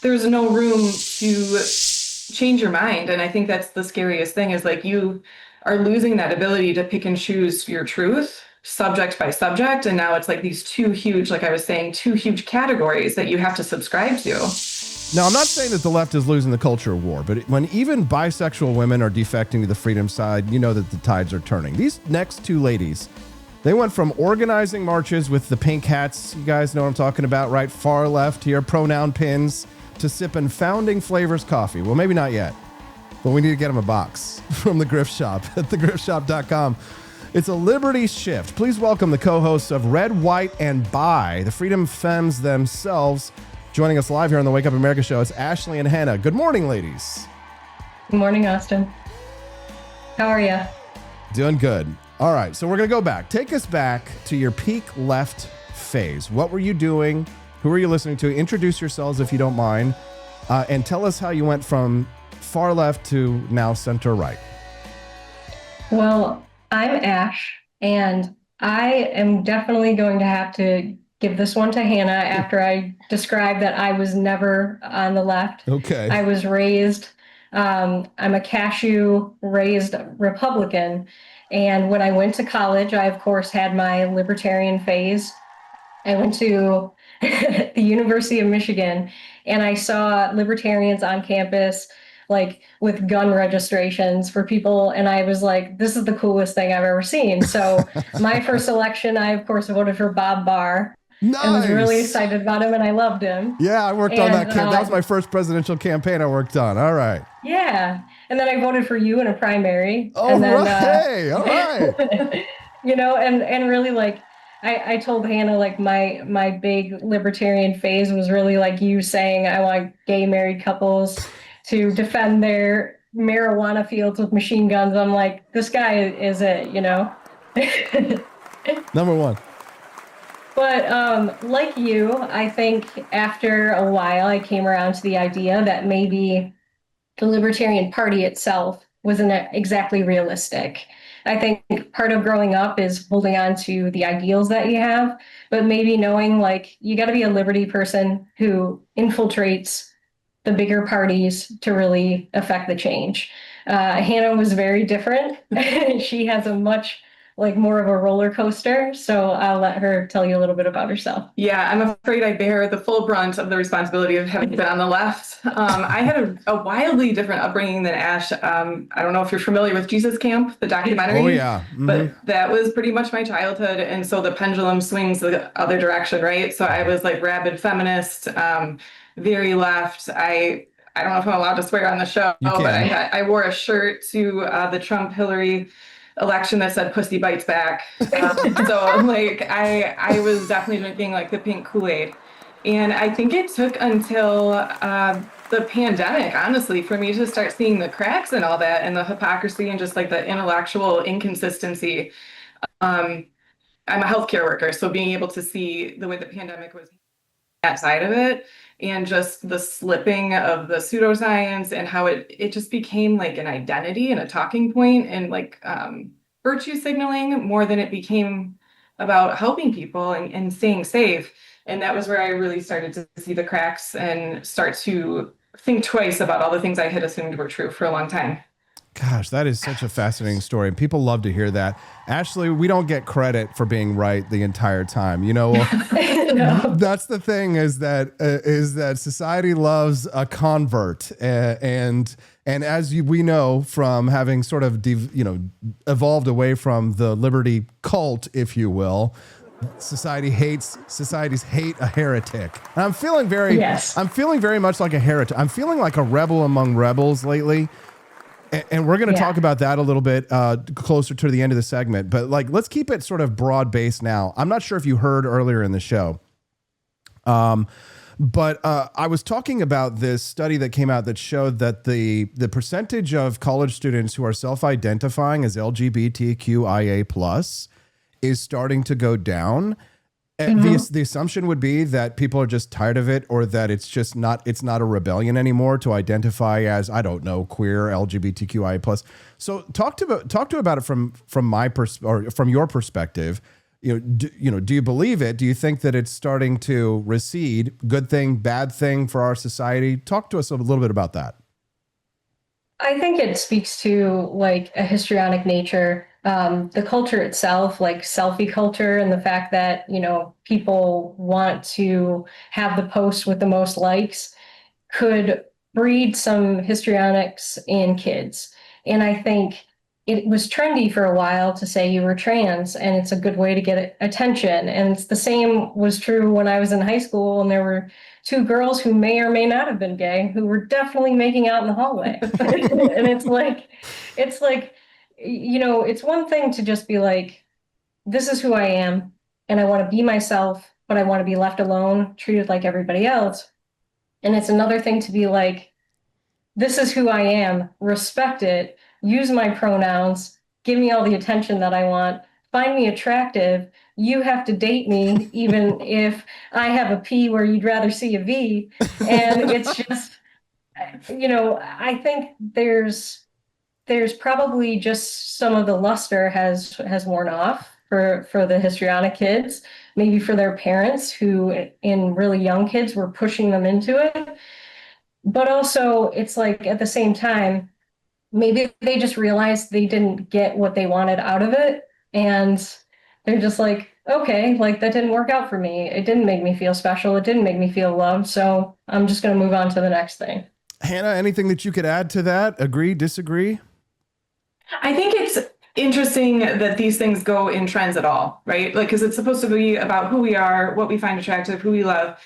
there's no room to change your mind. And I think that's the scariest thing is like you are losing that ability to pick and choose your truth subject by subject. And now it's like these two huge, like I was saying, two huge categories that you have to subscribe to. Now, I'm not saying that the left is losing the culture war, but when even bisexual women are defecting to the freedom side, you know that the tides are turning. These next two ladies, they went from organizing marches with the pink hats, you guys know what I'm talking about, right? Far left here, pronoun pins, to sipping Founding Flavors coffee. Well, maybe not yet, but we need to get them a box from the Grift Shop at thegriftshop.com. It's a liberty shift. Please welcome the co-hosts of Red, White, and Bi, the Freedom Femmes themselves. Joining us live here on the Wake Up America show, it's Ashley and Hannah. Good morning, ladies. Good morning, Austin. How are you? Doing good. All right, so we're going to go back. Take us back to your peak left phase. What were you doing? Who were you listening to? Introduce yourselves if you don't mind, and tell us how you went from far left to now center right. Well, I'm Ash, and I am definitely going to have to give this one to Hannah after I described that I was never on the left. Okay. I was raised, I'm a cashew raised Republican. And when I went to college, I, of course, had my libertarian phase. I went to the University of Michigan, and I saw libertarians on campus, like with gun registrations for people. And I was like, this is the coolest thing I've ever seen. So my first election, I, of course, voted for Bob Barr. Nice. And was really excited about him, and I loved him. Yeah, I worked on that campaign. That was my first presidential campaign I worked on. All right. Yeah. And then I voted for you in a primary. Oh, and then, right. Hey, all right. You know, and really like, I told Hannah, like my big libertarian phase was really like you saying, I want gay married couples to defend their marijuana fields with machine guns. I'm like, this guy is it, you know? Number one. But like you, I think after a while, I came around to the idea that maybe the Libertarian Party itself wasn't exactly realistic. I think part of growing up is holding on to the ideals that you have, but maybe knowing like you got to be a liberty person who infiltrates the bigger parties to really affect the change. Hannah was very different. She has a much like more of a roller coaster. So I'll let her tell you a little bit about herself. Yeah, I'm afraid I bear the full brunt of the responsibility of having been on the left. I had a wildly different upbringing than Ash. I don't know if you're familiar with Jesus Camp, the documentary. Oh, yeah. Mm-hmm. But that was pretty much my childhood. And so the pendulum swings the other direction, right? So I was like rabid feminist, very left. I don't know if I'm allowed to swear on the show, but I wore a shirt to the Trump-Hillary election that said pussy bites back. So like I was definitely drinking like the pink Kool-Aid. And I think it took until the pandemic, honestly, for me to start seeing the cracks and all that and the hypocrisy and just like the intellectual inconsistency. I'm a healthcare worker, so being able to see the way the pandemic was that side of it and just the slipping of the pseudoscience and how it just became like an identity and a talking point and like virtue signaling more than it became about helping people and staying safe. And that was where I really started to see the cracks and start to think twice about all the things I had assumed were true for a long time. Gosh, that is such a fascinating story. And people love to hear that. Ashley, we don't get credit for being right the entire time. You know, no. That's the thing is that society loves a convert. And as we know from having sort of, evolved away from the liberty cult, if you will, societies hate a heretic. And I'm feeling very much like a heretic. I'm feeling like a rebel among rebels lately. And we're going to talk about that a little bit closer to the end of the segment. But like, let's keep it sort of broad based now. I'm not sure if you heard earlier in the show, but I was talking about this study that came out that showed that the percentage of college students who are self-identifying as LGBTQIA plus is starting to go down. Mm-hmm. The assumption would be that people are just tired of it, or that it's not a rebellion anymore to identify as, I don't know, queer, LGBTQIA plus. So talk to about it from my from your perspective. do you believe it? Do you think that it's starting to recede? Good thing, bad thing for our society? Talk to us a little bit about that. I think it speaks to like a histrionic nature, the culture itself, like selfie culture, and the fact that, people want to have the post with the most likes could breed some histrionics in kids. And I think it was trendy for a while to say you were trans, and it's a good way to get attention. And it's the same was true when I was in high school, and there were two girls who may or may not have been gay who were definitely making out in the hallway. And it's like, it's one thing to just be like, this is who I am, and I want to be myself, but I want to be left alone, treated like everybody else. And it's another thing to be like, this is who I am, respect it, use my pronouns, give me all the attention that I want, find me attractive. You have to date me, even if I have a P where you'd rather see a V. And it's just, I think there's probably just some of the luster has worn off for the histrionic kids, maybe for their parents who in really young kids were pushing them into it. But also it's like at the same time, maybe they just realized they didn't get what they wanted out of it. And they're just like, okay, like that didn't work out for me. It didn't make me feel special. It didn't make me feel loved. So I'm just going to move on to the next thing. Hannah, anything that you could add to that? Agree, disagree? I think it's interesting that these things go in trends at all, right? Like, because it's supposed to be about who we are, what we find attractive, who we love.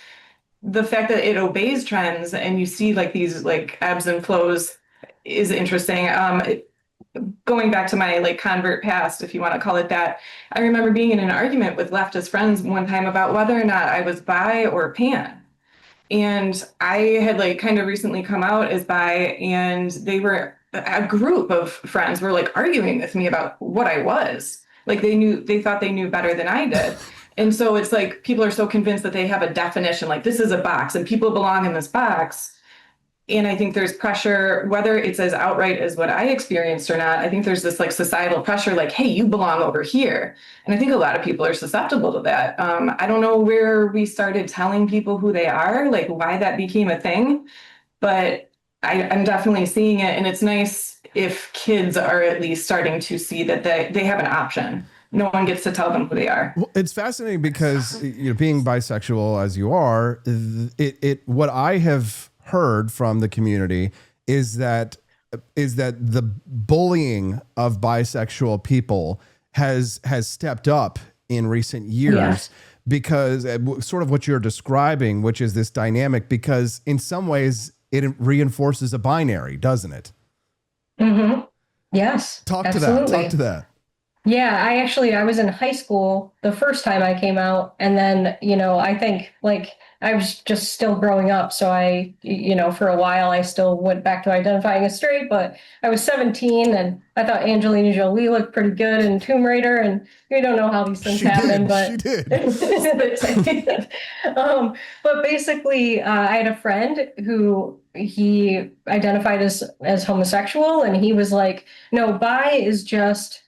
The fact that it obeys trends and you see like these like ebbs and flows is interesting. Going back to my like convert past, if you want to call it that, I remember being in an argument with leftist friends one time about whether or not I was bi or pan. And I had like kind of recently come out as bi, and they were a group of friends were like arguing with me about what I was. Like they thought they knew better than I did. And so it's like people are so convinced that they have a definition, like this is a box and people belong in this box. And I think there's pressure, whether it's as outright as what I experienced or not. I think there's this like societal pressure, like, hey, you belong over here. And I think a lot of people are susceptible to that. I don't know where we started telling people who they are, like why that became a thing, but I'm definitely seeing it. And it's nice if kids are at least starting to see that they have an option. No one gets to tell them who they are. Well, it's fascinating because being bisexual as you are, what I have heard from the community is that the bullying of bisexual people has stepped up in recent years because sort of what you're describing, which is this dynamic, because in some ways it reinforces a binary, doesn't it? Mm-hmm. Yes. Talk to that. Yeah, I was in high school the first time I came out. And then, I think like I was just still growing up. So for a while, I still went back to identifying as straight, but I was 17 and I thought Angelina Jolie looked pretty good in Tomb Raider. And we don't know how these things happen, but she did. But basically, I had a friend who he identified as homosexual, and he was like, no, bi is just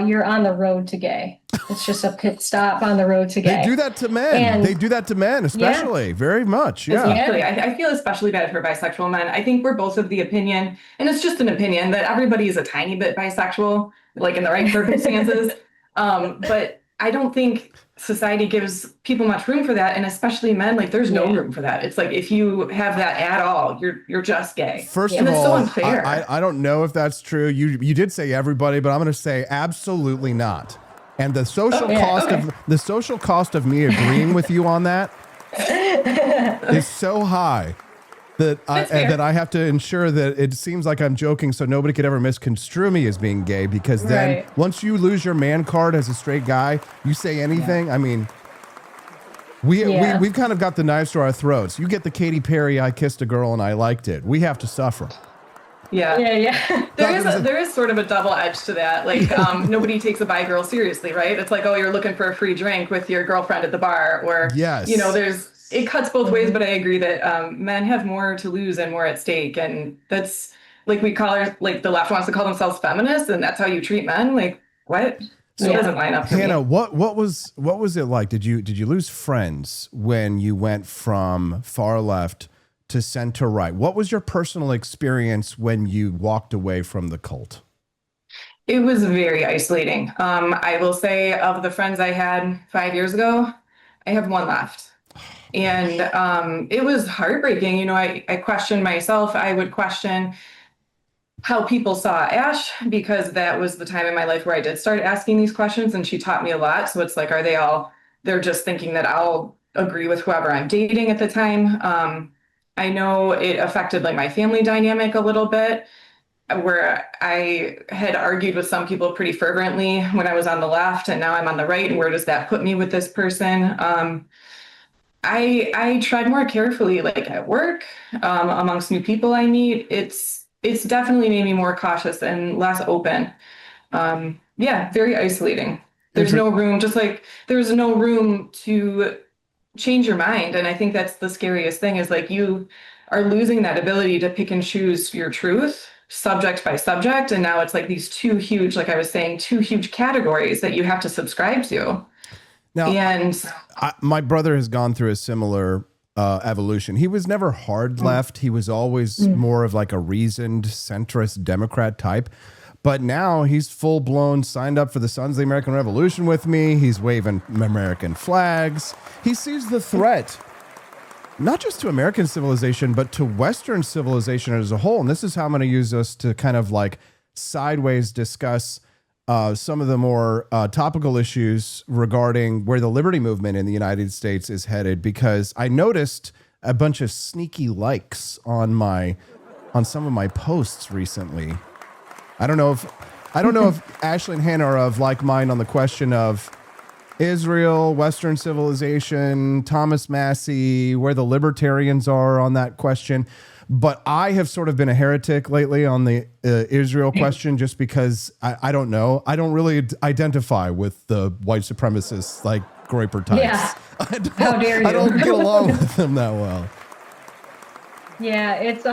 you're on the road to gay. It's just a pit stop on the road to gay. They do that to men. They do that to men, especially very much. Yeah. Exactly. I feel especially bad for bisexual men. I think we're both of the opinion, and it's just an opinion, that everybody is a tiny bit bisexual, like in the right circumstances. But I don't think society gives people much room for that, and especially men. Like, there's no room for that. It's like if you have that at all, you're just gay. First of all, it's so unfair. I don't know if that's true. You did say everybody, but I'm going to say absolutely not. And the social cost of me agreeing with you on that is so high that I have to ensure that it seems like I'm joking, so nobody could ever misconstrue me as being gay. Because then once you lose your man card as a straight guy, you say anything. Yeah. I mean, we've kind of got the knives to our throats. You get the Katy Perry "I kissed a girl and I liked it." We have to suffer. Yeah. There is sort of a double edge to that. Like, nobody takes a bi girl seriously, right? It's like, oh, you're looking for a free drink with your girlfriend at the bar, or it cuts both ways. But I agree that men have more to lose and more at stake, and that's like the left wants to call themselves feminists, and that's how you treat men. Like, what? So it doesn't line up for Hannah, me. what was it like? Did you lose friends when you went from far left to center right? What was your personal experience when you walked away from the cult? It was very isolating. I will say, of the friends I had 5 years ago, I have one left. And it was heartbreaking. You know, I questioned myself. I would question how people saw Ash, because that was the time in my life where I did start asking these questions, and she taught me a lot. So it's like, they're just thinking that I'll agree with whoever I'm dating at the time. I know it affected like my family dynamic a little bit, where I had argued with some people pretty fervently when I was on the left, and now I'm on the right. And where does that put me with this person? I tread more carefully, like at work, amongst new people I meet. It's definitely made me more cautious and less open. Yeah, very isolating. There's no room, just like there's no room to change your mind. And I think that's the scariest thing, is like you are losing that ability to pick and choose your truth subject by subject. And now it's like these two huge, like I was saying, two huge categories that you have to subscribe to. Now, And my brother has gone through a similar evolution. He was never hard left. He was always more of like a reasoned centrist Democrat type. But now he's full blown signed up for the Sons of the American Revolution with me. He's waving American flags. He sees the threat, not just to American civilization, but to Western civilization as a whole. And this is how I'm going to use this to kind of like sideways discuss some of the more topical issues regarding where the liberty movement in the United States is headed, because I noticed a bunch of sneaky likes on some of my posts recently. I don't know if Ashley and Hannah are of like mind on the question of Israel, Western civilization, Thomas Massey, where the libertarians are on that question. But I have sort of been a heretic lately on the Israel question, just because I don't know. I don't really identify with the white supremacists like Groyper types. Yeah. How dare you? I don't get along with them that well. Yeah, it's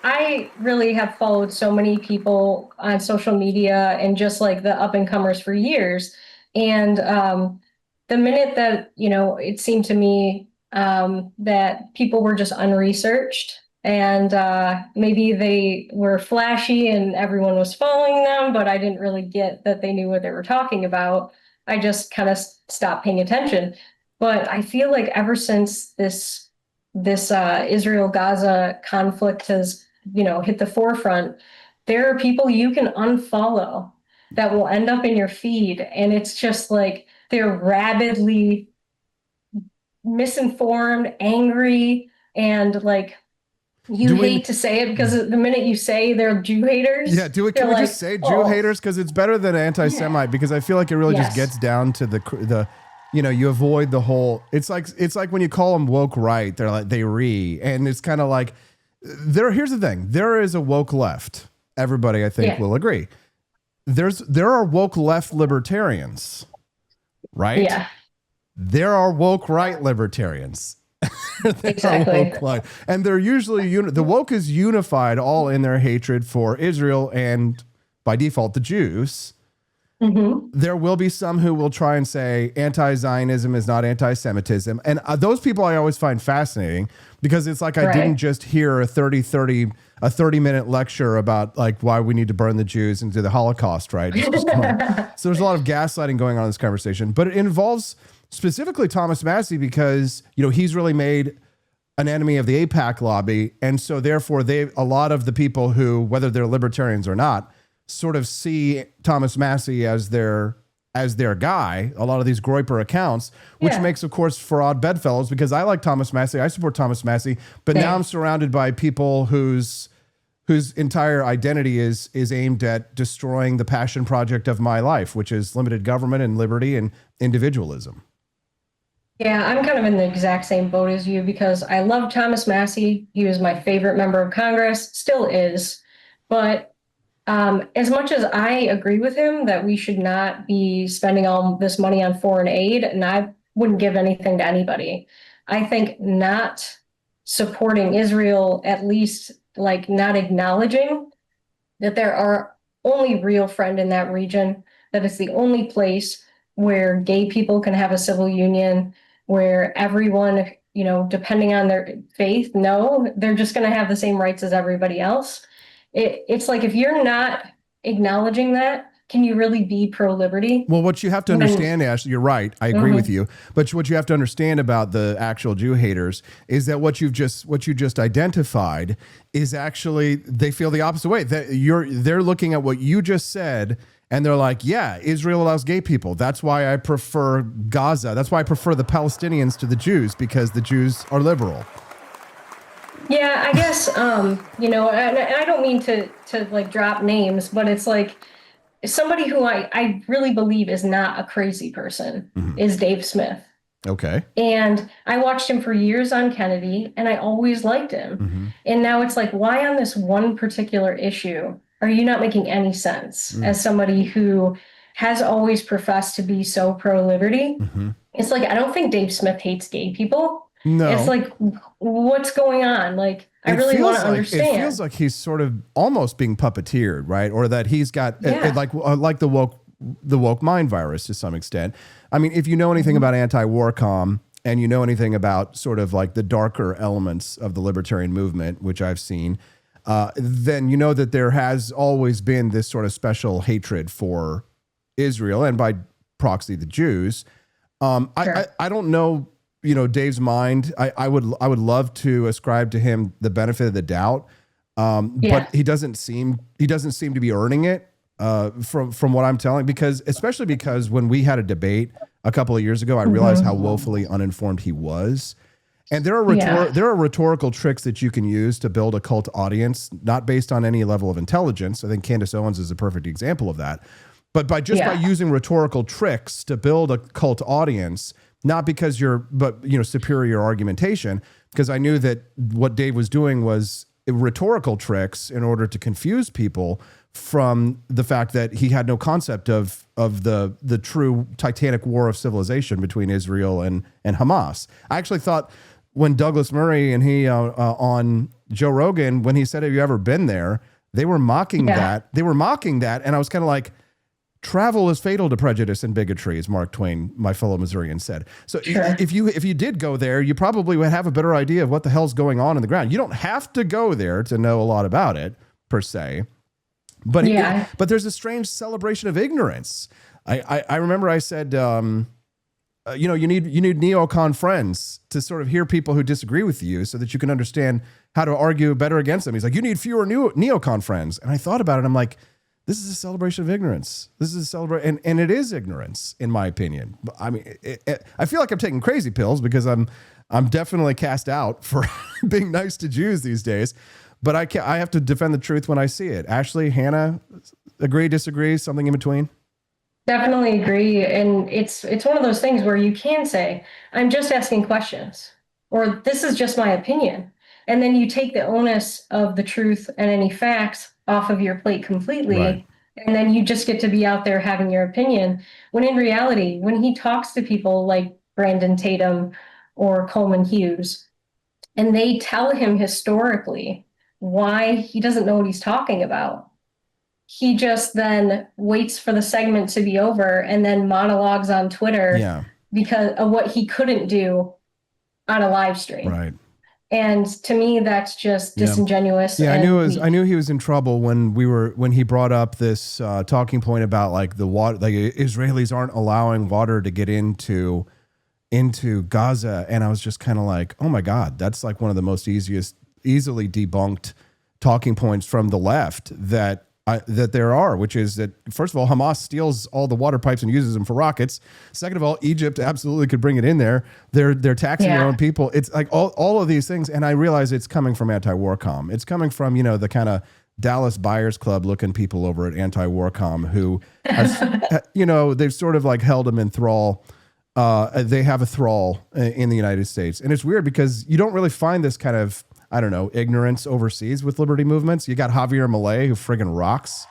I really have followed so many people on social media and just like the up and comers for years. And the minute that, it seemed to me that people were just unresearched, and maybe they were flashy and everyone was following them, but I didn't really get that they knew what they were talking about. I just kind of stopped paying attention. But I feel like ever since this Israel-Gaza conflict has, hit the forefront, there are people you can unfollow that will end up in your feed. And it's just like they're rabidly misinformed, angry, and like, hate to say it, because the minute you say they're Jew haters. Yeah, can we just say Jew haters? Because it's better than anti-Semite, because I feel like it really just gets down to the you avoid the whole, it's like when you call them woke right, they're like, and it's kind of like, here's the thing, there is a woke left. Everybody, I think, will agree. There are woke left libertarians, right? Yeah. There are woke right libertarians. Exactly. And they're usually the woke is unified all in their hatred for Israel and by default the Jews. Mm-hmm. There will be some who will try and say anti-Zionism is not anti-Semitism, and those people I always find fascinating, because it's like I didn't just hear a 30-minute lecture about like why we need to burn the Jews and do the Holocaust, right? So there's a lot of gaslighting going on in this conversation, but it involves specifically Thomas Massey, because he's really made an enemy of the AIPAC lobby, and so therefore a lot of the people who, whether they're libertarians or not, sort of see Thomas Massey as their guy. A lot of these Groyper accounts, which makes, of course, for odd bedfellows, because I like Thomas Massey, I support Thomas Massey, but now I'm surrounded by people whose entire identity is aimed at destroying the passion project of my life, which is limited government and liberty and individualism. Yeah, I'm kind of in the exact same boat as you, because I love Thomas Massey. He was my favorite member of Congress, still is. But as much as I agree with him that we should not be spending all this money on foreign aid, and I wouldn't give anything to anybody, I think not supporting Israel, at least like not acknowledging that there are only real friend in that region that it's the only place where gay people can have a civil union, where everyone, depending on their faith, no, they're just going to have the same rights as everybody else. It's like, if you're not acknowledging that, can you really be pro-liberty? Well, what you have to understand, Ashley, you're right. I agree with you. But what you have to understand about the actual Jew haters is that what you just identified is actually, they feel the opposite way. That they're looking at what you just said, and they're like, yeah, Israel allows gay people. That's why I prefer Gaza. That's why I prefer the Palestinians to the Jews, because the Jews are liberal. Yeah, I guess, and I don't mean to like drop names, but it's like, somebody who I really believe is not a crazy person is Dave Smith. Okay. And I watched him for years on Kennedy, and I always liked him. And now it's like, why on this one particular issue are you not making any sense as somebody who has always professed to be so pro-liberty? It's like, I don't think Dave Smith hates gay people. No. It's like, what's going on? Like, I really want to understand. It feels like he's sort of almost being puppeteered, right? Or that he's got like the woke mind virus to some extent. I mean, if you know anything about anti-war comm, and you know anything about sort of like the darker elements of the libertarian movement, which I've seen, then you know that there has always been this sort of special hatred for Israel and by proxy the Jews. Sure. I don't know, Dave's mind. I would love to ascribe to him the benefit of the doubt, but he doesn't seem to be earning it from what I'm telling. Especially because when we had a debate a couple of years ago, I realized how woefully uninformed he was. And there are rhetorical tricks that you can use to build a cult audience, not based on any level of intelligence. I think Candace Owens is a perfect example of that. But by using rhetorical tricks to build a cult audience, not because superior argumentation, because I knew that what Dave was doing was rhetorical tricks in order to confuse people from the fact that he had no concept of the true titanic war of civilization between Israel and Hamas. I actually thought when Douglas Murray and he on Joe Rogan, when he said, "Have you ever been there?" They were mocking that. They were mocking that, and I was kind of like, travel is fatal to prejudice and bigotry, as Mark Twain, my fellow Missourian, said. So if you did go there, you probably would have a better idea of what the hell's going on in the ground. You don't have to go there to know a lot about it, per se. But but there's a strange celebration of ignorance. I remember I said, you need neocon friends to sort of hear people who disagree with you so that you can understand how to argue better against them. He's like, you need fewer neocon friends. And I thought about it. I'm like, this is a celebration of ignorance. This is a celebration, and it is ignorance, in my opinion. I mean, I feel like I'm taking crazy pills because I'm definitely cast out for being nice to Jews these days. But I have to defend the truth when I see it. Ashley, Hannah, agree, disagree, something in between? Definitely agree. And it's one of those things where you can say, I'm just asking questions, or this is just my opinion. And then you take the onus of the truth and any facts off of your plate completely. Right. And then you just get to be out there having your opinion. When in reality, when he talks to people like Brandon Tatum or Coleman Hughes, and they tell him historically why he doesn't know what he's talking about, he just then waits for the segment to be over and then monologues on Twitter because of what he couldn't do on a live stream. Right. And to me, that's just disingenuous. Yeah, I knew he was in trouble when he brought up this talking point about like the water, like Israelis aren't allowing water to get into Gaza, and I was just kind of like, oh my God, that's like one of the most easily debunked talking points from the left that there are, which is that, first of all, Hamas steals all the water pipes and uses them for rockets. Second of all, Egypt absolutely could bring it in there. They're taxing their own people. It's like all of these things. And I realize it's coming from anti-war comm. It's coming from, the kind of Dallas Buyers Club looking people over at anti-war comm who, they've sort of like held them in thrall. They have a thrall in the United States. And it's weird because you don't really find this kind of, I don't know, ignorance overseas with liberty movements. You got Javier Milei, who friggin' rocks.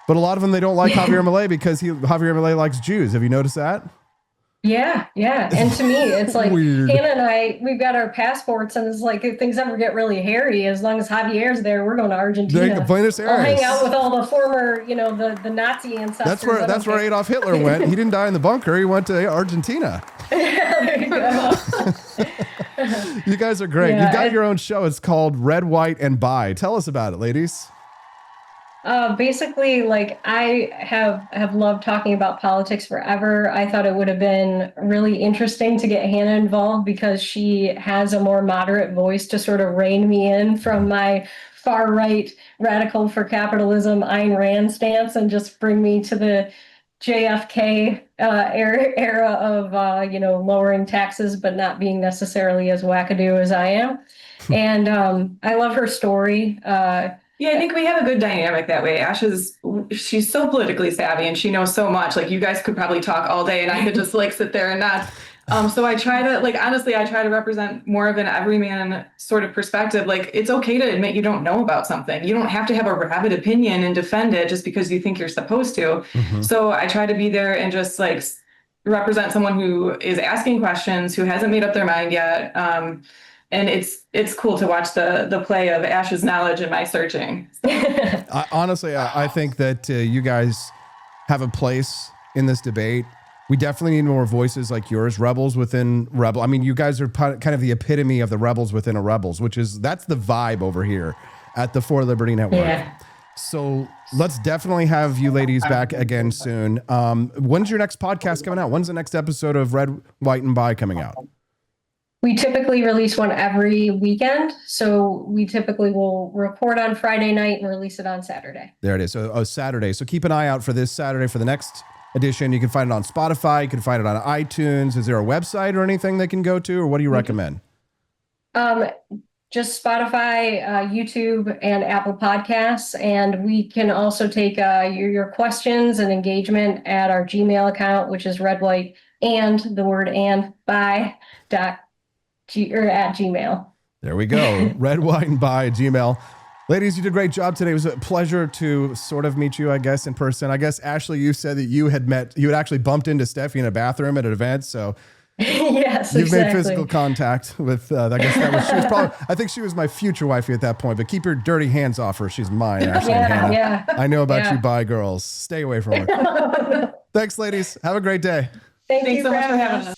But a lot of them, they don't like Javier Milei because Javier Milei likes Jews. Have you noticed that? Yeah, yeah. And to me, it's like Weird. Hannah and I, we've got our passports, and it's like if things ever get really hairy, as long as Javier's there, we're going to Argentina. Buenos I'll hang Aires. out with all the former, the Nazi ancestors. That's where Adolf Hitler went. He didn't die in the bunker. He went to Argentina. There you go. You guys are great. Yeah, You've got your own show. It's called Red, White, and Bi. Tell us about it, ladies. Basically, like I have loved talking about politics forever. I thought it would have been really interesting to get Hannah involved because she has a more moderate voice to sort of rein me in from my far right radical for capitalism Ayn Rand stance and just bring me to the JFK era of lowering taxes but not being necessarily as wackadoo as I am. And I love her story. Yeah, I think we have a good dynamic that way. She's so politically savvy and she knows so much. Like you guys could probably talk all day and I could just like sit there and not. So I try to honestly, I try to represent more of an everyman sort of perspective. Like it's okay to admit you don't know about something. You don't have to have a rabid opinion and defend it just because you think you're supposed to. Mm-hmm. So I try to be there and just like represent someone who is asking questions, who hasn't made up their mind yet. And it's cool to watch the play of Ash's knowledge and my searching. Honestly, I think that you guys have a place in this debate. We definitely need more voices like yours, rebels within rebel. I mean, you guys are kind of the epitome of the rebels within a rebels, that's the vibe over here at the For Liberty Network. Yeah. So let's definitely have you ladies back again soon. When's your next podcast coming out? When's the next episode of Red, White, and Bi coming out? We typically release one every weekend. So we typically will record on Friday night and release it on Saturday. There it is. So Saturday. So keep an eye out for this Saturday for the next edition. You can find it on Spotify. You can find it on iTunes. Is there a website or anything they can go to, or what do you recommend? Just Spotify, YouTube, and Apple Podcasts. And we can also take your questions and engagement at our Gmail account, which is red, white, and the word and bi at Gmail. There we go. Red, White, and Bi at Gmail. Ladies, you did a great job today. It was a pleasure to sort of meet you, I guess, in person. I guess, Ashley, you said that you had actually bumped into Steffi in a bathroom at an event. So yes, you've made physical contact with, I guess she was probably, I think she was my future wifey at that point, but keep your dirty hands off her. She's mine, Ashley and Hannah. Yeah. I know about you bi girls. Stay away from her. Thanks, ladies. Have a great day. Thanks so much for having us.